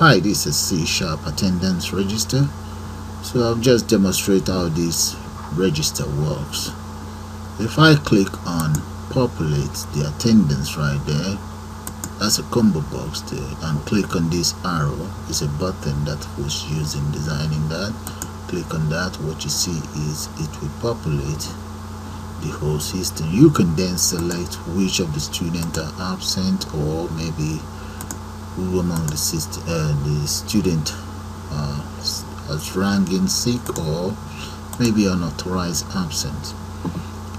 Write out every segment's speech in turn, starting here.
Hi, this is C# attendance register. So I'll just demonstrate how this register works. If I click on populate the attendance right there, that's a combo box there, and click on this arrow. It's a button that was used in designing that. Click on that. What you see is it will populate the whole system. You can then select which of the students are absent, or maybe who among the student as ranking sick, or maybe unauthorized absent.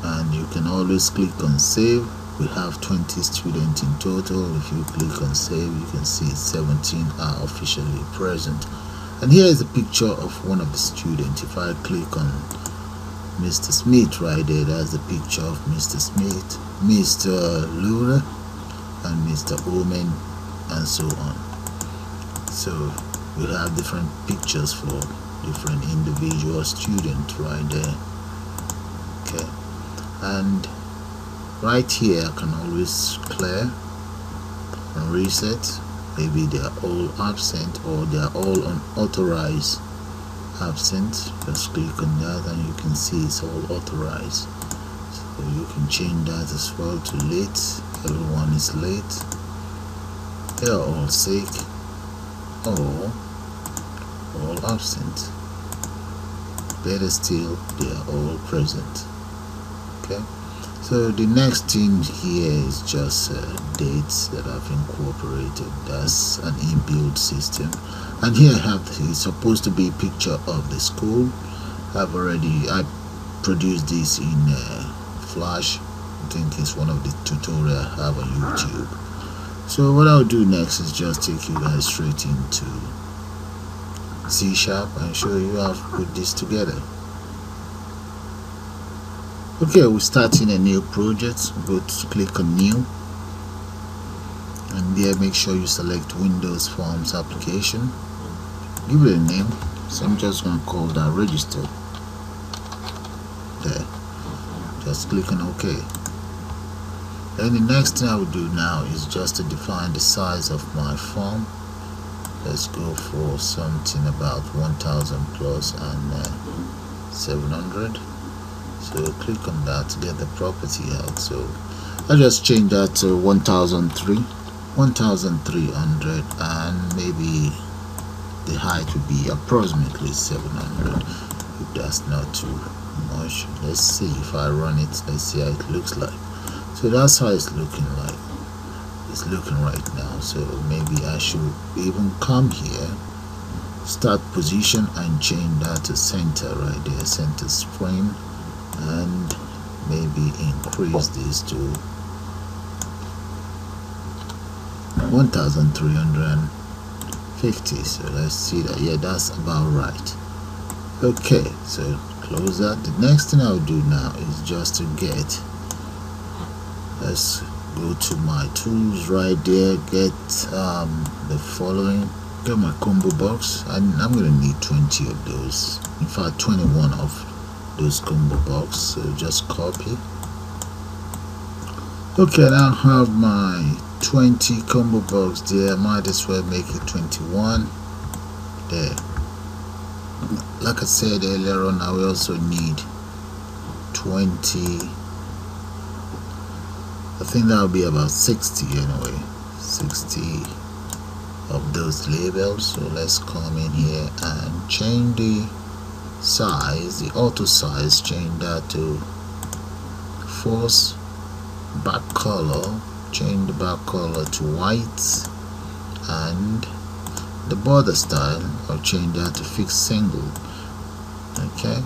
And you can always click on save. We have 20 students in total. If you click on save, you can see 17 are officially present. And here is a picture of one of the students. If I click on Mr. Smith right there, that's the picture of Mr. Smith, Mr. Lura, and Mr. Omen, and so on. So we have different pictures for different individual students right there. Okay, and right here I can always clear and reset. Maybe they are all absent, or they are all unauthorized absent. Just click on that and you can see it's all authorized. So you can change that as well to late. Everyone is late. They are all sick, or all absent. Better still, they are all present. Okay, so the next thing here is just dates that I've incorporated. That's an inbuilt system. And here it's supposed to be a picture of the school. I produced this in Flash. I think it's one of the tutorials I have on YouTube. So what I'll do next is just take you guys straight into C# and show you how to put this together. Okay, we're starting a new project. Click on new, and there make sure you select Windows Forms application. Give it a name. So I'm just going to call that register. There. Just click on OK. Then the next thing I will do now is just to define the size of my form. Let's go for something about 1000 plus and 700. So click on that to get the property out. So I'll just change that to 1300, and maybe the height would be approximately 700, if that's not too much. Let's see if I run it. Let's see how it looks like. So that's how it's looking like. It's looking right now. So maybe I should even come here, start position, and change that to center right there, center frame, and maybe increase this to 1350. So let's see that. Yeah, that's about right. Okay, so close that. The next thing I'll do now is just to get, let's go to my tools right there, get the following, get my combo box, and I'm gonna need 20 of those, in fact 21 of those combo box. So just copy. Okay, now I have my 20 combo box there. Might as well make it 21 there. Like I said earlier on, I will also need 20. I think that'll be about 60 anyway, 60 of those labels. So let's come in here and change the size, the auto size, change that to force back color, change the back color to white, and the border style I'll change that to fixed single. Okay,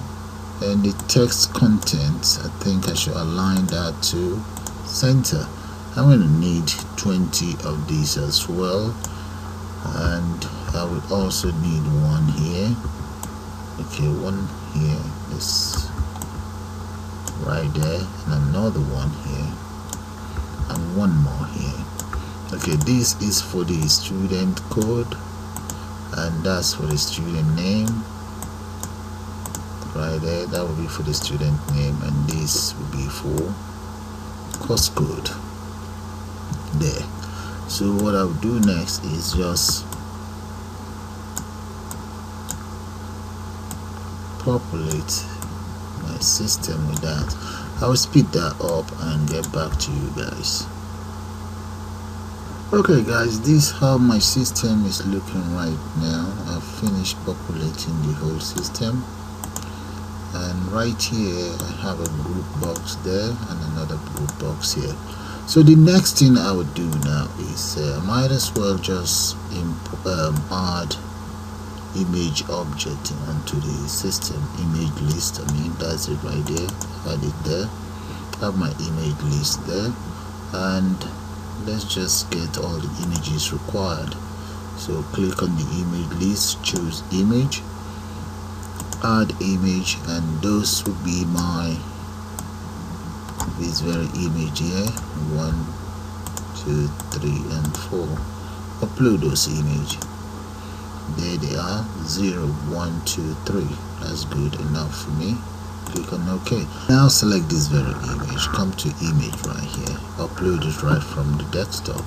and the text content, I think I should align that to center. I'm going to need 20 of these as well, and I will also need one here. Okay, one here, this right there, and another one here, and one more here. Okay, this is for the student code, and that's for the student name right there. That will be for the student name, and this will be for course code there. So what I'll do next is just populate my system with that. I will speed that up and get back to you guys. Okay guys, this is how my system is looking right now. I've finished populating the whole system, and right here I have a group box there and another group box here. So the next thing I would do now is might as well just add image object onto the system, image list. I mean, that's it right there. Add it there, have my image list there, and let's just get all the images required. So click on the image list, choose image, add image, and those would be this very image here, 1, 2, 3, and 4. Upload those image. There they are, 0, 1, 2, 3. That's good enough for me. Click on OK. Now select this very image, come to image right here, upload it right from the desktop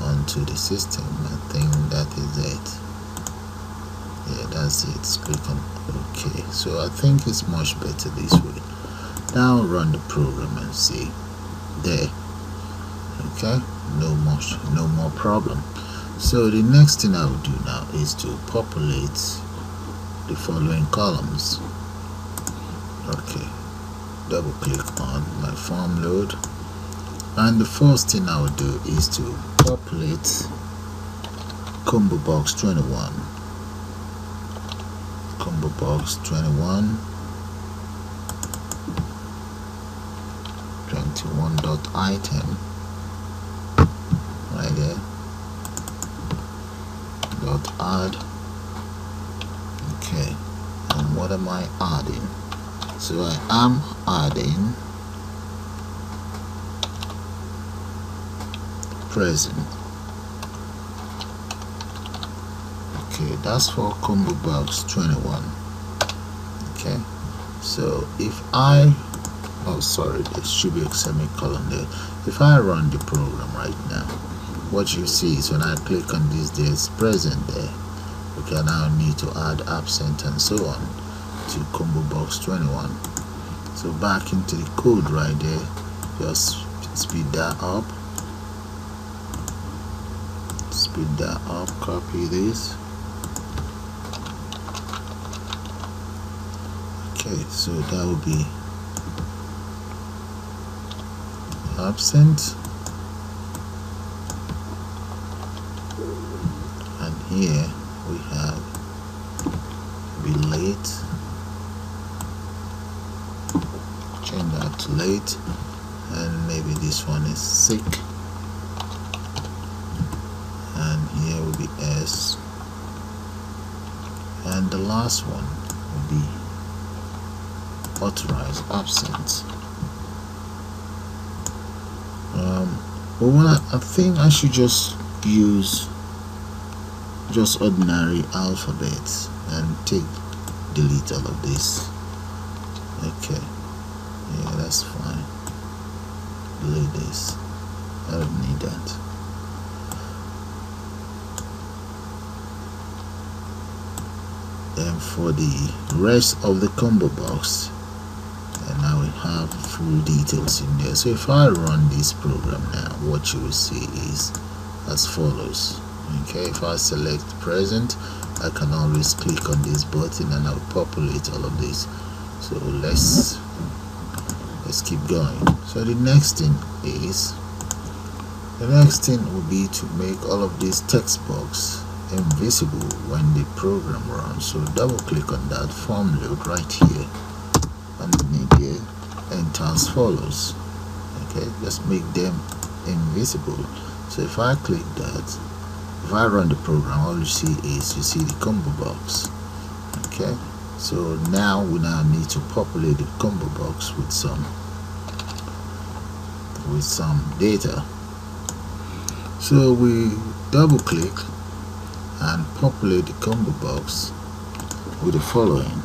onto the system. I think that is it. Yeah, that's it. Click on OK. So I think it's much better this way. Now run the program and see. There. Okay, no more problem. So the next thing I will do now is to populate the following columns. Okay, double click on my form load, and the first thing I will do is to populate combo box 21. Combo box 21 21.item right there, dot add. Okay, and what am I adding? So I am adding present. Okay, that's for combo box 21. Okay, so if I there should be a semicolon there. If I run the program right now, what you see is when I click on this, there's present there. Okay, now I need to add absent and so on to combo box 21. So back into the code right there, just speed that up, copy this. Okay, so that will be absent, and here we have be late. Change that to late, and maybe this one is sick, and here will be S, and the last one will be authorized absent. But I think I should just use ordinary alphabets and delete all of this. Okay, yeah, that's fine. Delete this. I don't need that. Then for the rest of the combo box, and I will have full details in there. So if I run this program now, what you will see is as follows. Okay, if I select present, I can always click on this button and I'll populate all of this. So let's keep going. So the next thing will be to make all of this text box invisible when the program runs. So double click on that form load right here underneath here, enter as follows. Okay, just make them invisible. So if I click that, if I run the program, all you see the combo box. Okay, so now we need to populate the combo box with some data. So we double click and populate the combo box with the following.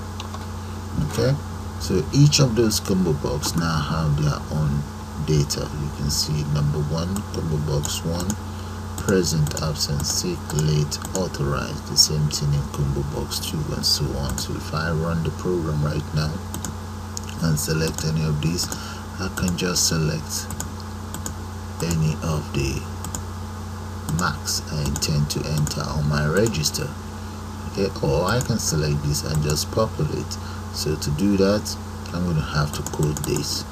Okay, so each of those combo box now have their own data. You can see number 1, combo box 1, present, absent, sick, late, authorized. The same thing in combo box 2 and so on. So if I run the program right now and select any of these, I can just select any of the marks I intend to enter on my register. Okay, or I can select this and just populate. So to do that, I'm going to have to code this.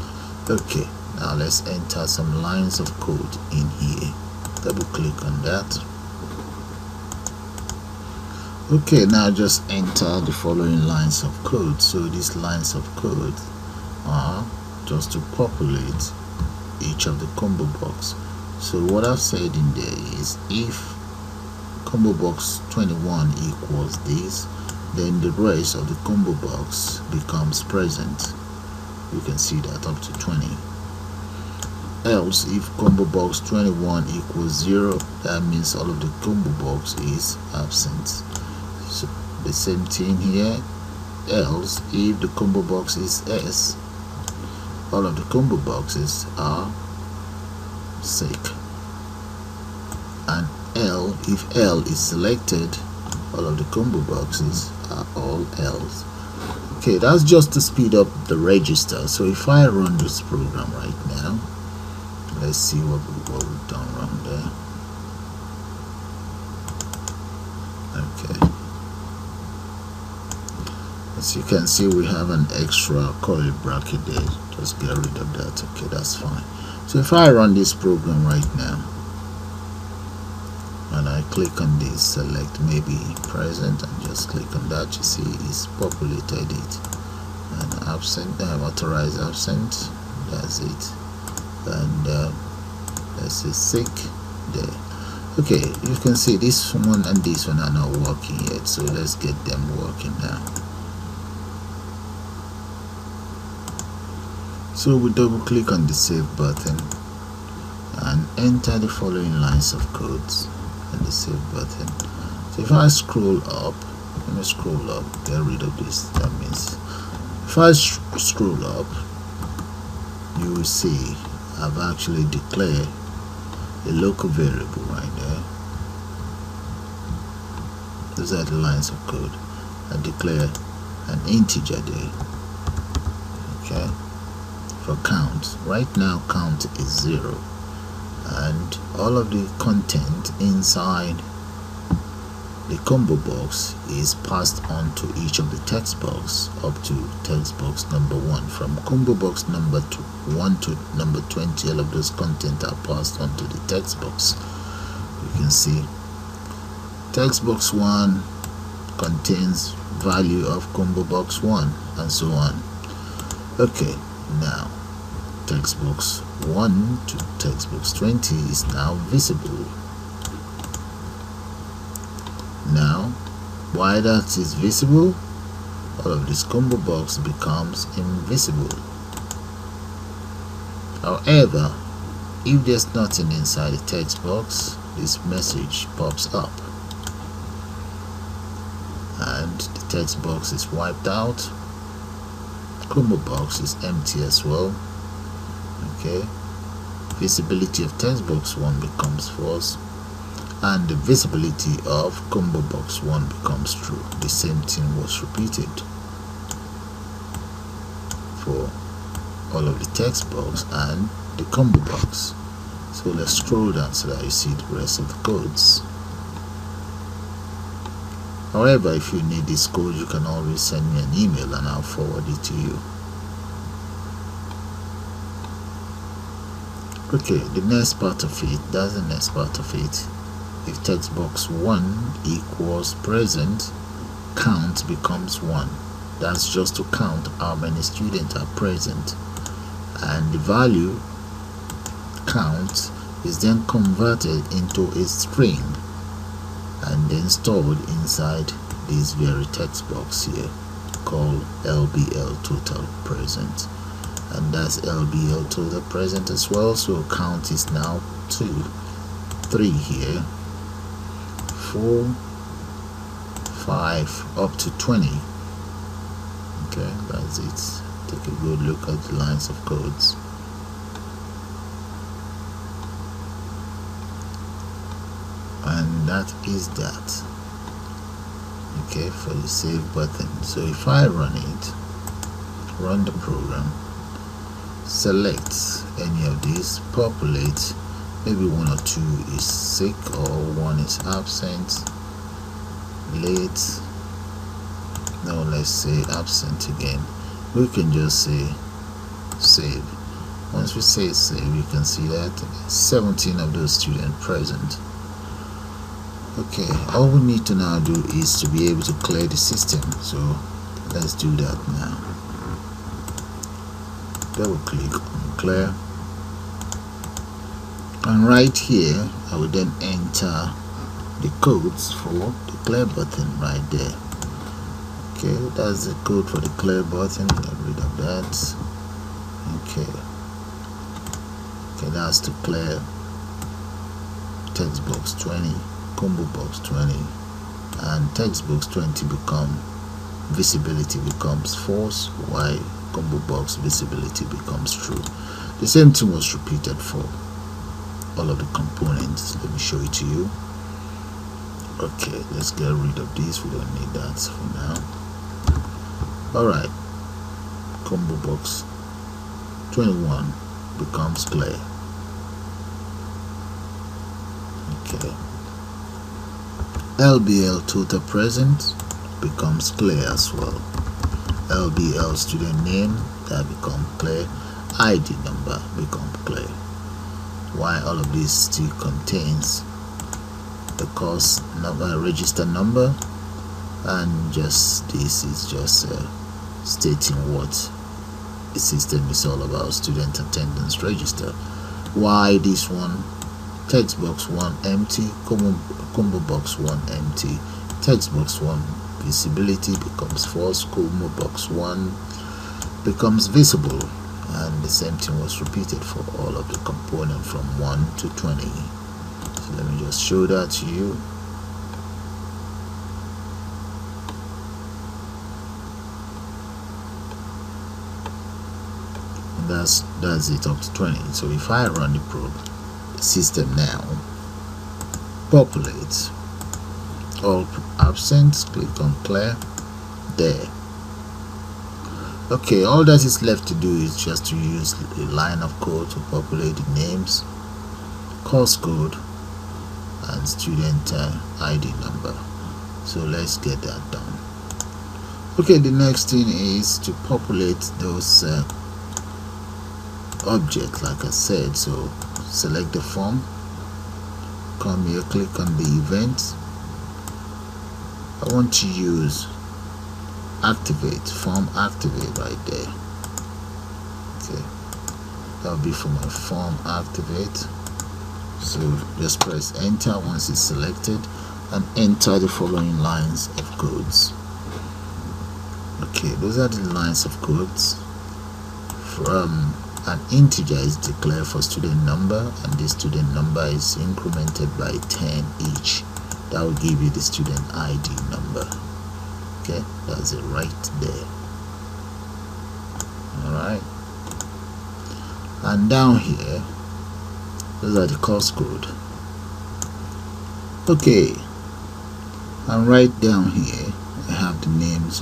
Okay, now let's enter some lines of code in here. Double click on that. Okay, now just enter the following lines of code. So these lines of code are just to populate each of the combo box. So what I've said in there is, if combo box 21 equals this, then the rest of the combo box becomes present. You can see that up to 20. Else, if combo box 21 equals 0, that means all of the combo box is absent. So the same thing here. Else, if the combo box is S, all of the combo boxes are sick. And L, if L is selected, all of the combo boxes are all L's. Okay, that's just to speed up the register. So if I run this program right now, let's see what we've done wrong there. Okay, as you can see, we have an extra curly bracket there. Just get rid of that. Okay, that's fine. So if I run this program right now and I click on this, select maybe present, and just click on that, you see it's populated it. And absent, authorized absent, that's it. And let's say sick there. Okay, you can see this one and this one are not working yet, so let's get them working now. So we double click on the save button and enter the following lines of codes and the save button. So if I scroll up, let me scroll up, get rid of this. That means if I scroll up, you will see I've actually declared a local variable right there. Those are the lines of code. I declare an integer there. Okay, for count. Right now count is 0, and all of the content inside the combo box is passed on to each of the text box up to text box number 1. From combo box number 1 to number 20, all of those content are passed on to the text box. You can see text box 1 contains value of combo box 1 and so on. Okay, now text box 1 to text box 20 is now visible. Now, why that is visible, all of this combo box becomes invisible. However, if there's nothing inside the text box, this message pops up and the text box is wiped out. Combo box is empty as well. Okay, visibility of text box 1 becomes false, and the visibility of combo box 1 becomes true. The same thing was repeated for all of the text box and the combo box. So let's scroll down so that you see the rest of the codes. However, if you need this code, you can always send me an email and I'll forward it to you. Okay, the next part of it, that's the next part of it. If text box 1 equals present, count becomes 1. That's just to count how many students are present, and the value count is then converted into a string and then stored inside this very text box here called LBL total present, and that's LBL total present as well. So count is now 2, 3 here, 4, 5 up to 20. Okay, that's it. Take a good look at the lines of codes. and that is that. Okay, for the save button. So if I run the program, select any of these, populate, maybe 1 or 2 is sick or 1 is absent, late, no, let's say absent again. We can just say save. Once we say save, you can see that 17 of those students present. Okay, all we need to now do is to be able to clear the system. So let's do that now. Double click on clear, and right here I will then enter the codes for the clear button right there. Okay, that's the code for the clear button. Get rid of that. Okay, that's to clear text box 20, combo box 20, and text box 20 visibility becomes false, while combo box visibility becomes true. The same thing was repeated for all of the components. Let me show it to you. Okay, let's get rid of this. We don't need that for now. Alright, combo box 21 becomes clear. Okay, LBL total present becomes clear as well. LBL student name, that becomes clear. ID number becomes clear. While all of this still contains the course number, register number, and just this is just stating what the system is all about, student attendance register. Why this one, text box 1 empty, combo box 1 empty, text box 1 visibility becomes false, combo box 1 becomes visible, and the same thing was repeated for all of the component from 1 to 20. So let me just show that to you. And that's it up to 20. So if I run the system now, populate all absent, click on clear there. Okay, all that is left to do is just to use a line of code to populate the names, course code, and student ID number. So let's get that done. Okay, the next thing is to populate those objects like I said. So select the form, come here, click on the event. I want to use activate, form activate right there. Okay, that will be for my form activate. So just press enter once it's selected and enter the following lines of codes. Okay, those are the lines of codes. From an integer is declared for student number, and this student number is incremented by 10 each. That will give you the student ID number. Okay, that's it right there. Alright, and down here those are the course code. Okay, and right down here I have the names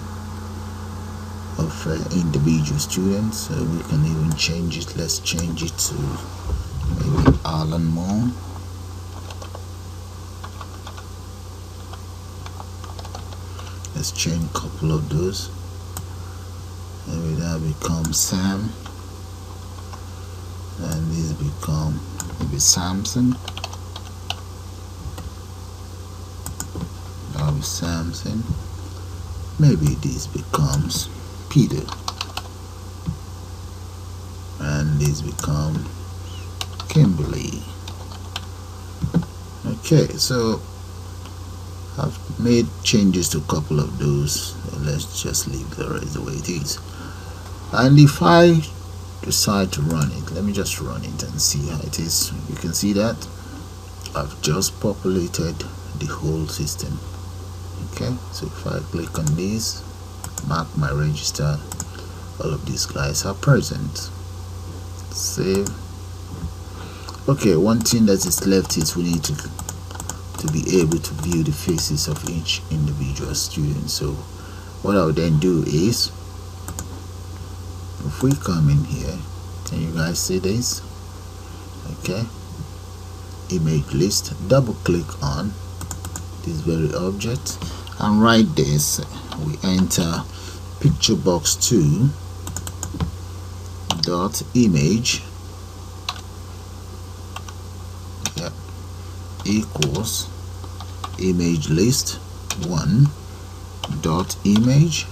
of individual students, so we can even change it. Let's change it to maybe Alan Moore. Let's change a couple of those. Maybe that becomes Sam, and these become maybe Samson. That'll be Samson. Maybe this becomes Peter, and these become Kimberly. Okay, so I've made changes to a couple of those. Let's just leave the rest the way it is. And if I decide to run it, let me just run it and see how it is. You can see that I've just populated the whole system. Okay, so if I click on this, mark my register, all of these guys are present. Save. Okay, one thing that is left is we need to to be able to view the faces of each individual student. So what I'll then do is, if we come in here, can you guys see this? Okay, image list, double click on this very object, and right there we enter picture box 2 dot image equals image list 1 dot image,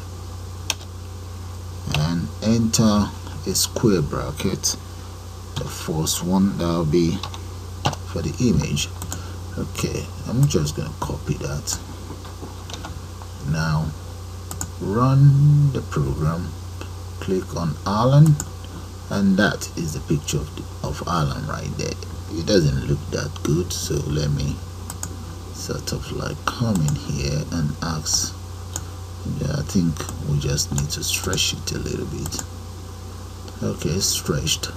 and enter a square bracket, the first one that will be for the image. Okay, I'm just gonna copy that. Now run the program, click on Alan, and that is the picture of Alan right there. It doesn't look that good, so let me sort of like come in here and ask. I think we just need to stretch it a little bit. Okay, stretched.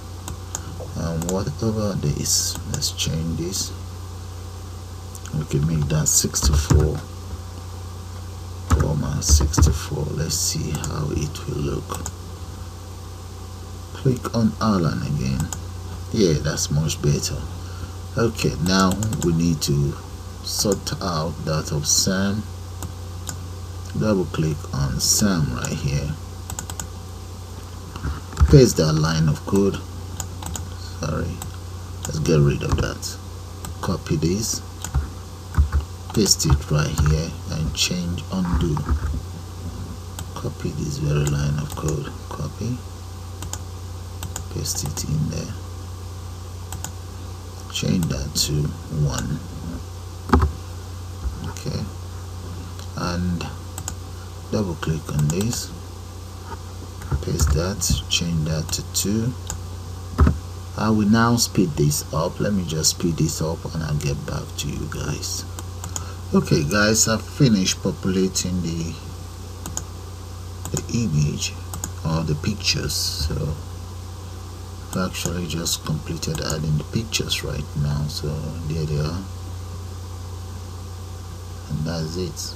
And what about this? Let's change this. We can make that 64, 64. Let's see how it will look. Click on Alan again. Yeah, that's much better. Okay, now we need to sort out that of Sam. Double click on Sam right here. Paste that line of code. Sorry, let's get rid of that. Copy this, paste it right here, and change undo. Copy this very line of code. Copy, paste it in there. Change that to 1. Okay, and double click on this, paste that, change that to 2. I will now speed this up. Let me just speed this up and I'll get back to you guys. Okay guys, I've finished populating the image or the pictures. So I've actually just completed adding the pictures right now. So there they are, and that's it.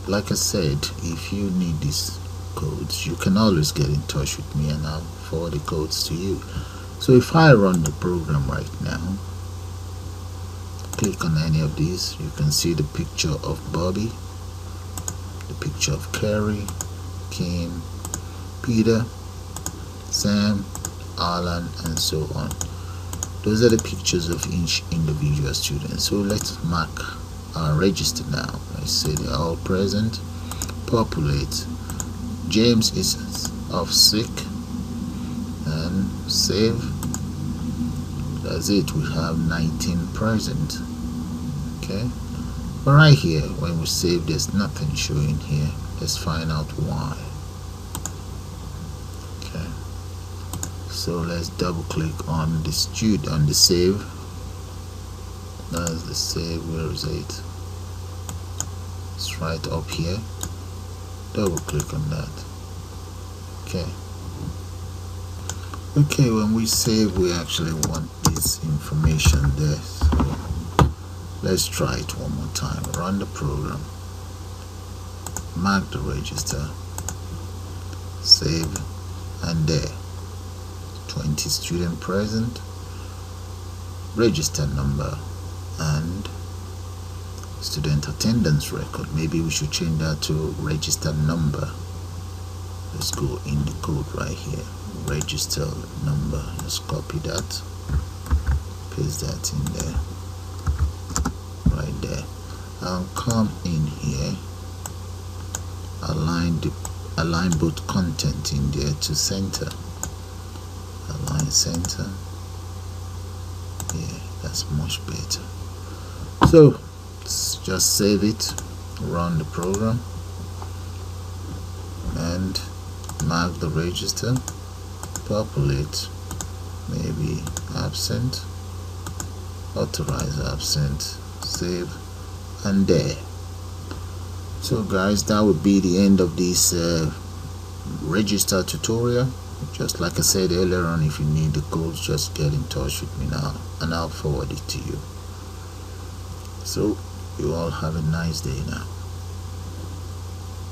Like I said, if you need these codes, you can always get in touch with me and I'll forward the codes to you. So if I run the program right now, click on any of these, you can see the picture of Bobby, the picture of Carrie, Kim, Peter, Sam, Alan, and so on. Those are the pictures of each individual student. So let's mark our register now. Let's say they're all present. Populate. James is off sick, and save. That's it. We have 19 present. Okay, but right here when we save, there's nothing showing here. Let's find out why. Okay, so let's double click on the student, on the save. That's the save. Where is it? It's right up here. Double click on that. Okay, when we save, we actually want this information there. So let's try it one more time. Run the program, mark the register, save, and there 20 student present, register number, and student attendance record. Maybe we should change that to register number. Let's go in the code right here, register number. Let's copy that, paste that in there, right there. I'll come in here, align both content in there to center, align center. Yeah, that's much better. So let's just save it, run the program, and mark the register, populate, maybe absent, authorize absent, save, and there. So guys, that would be the end of this register tutorial. Just like I said earlier on, if you need the codes, just get in touch with me now and I'll forward it to you. So you all have a nice day now.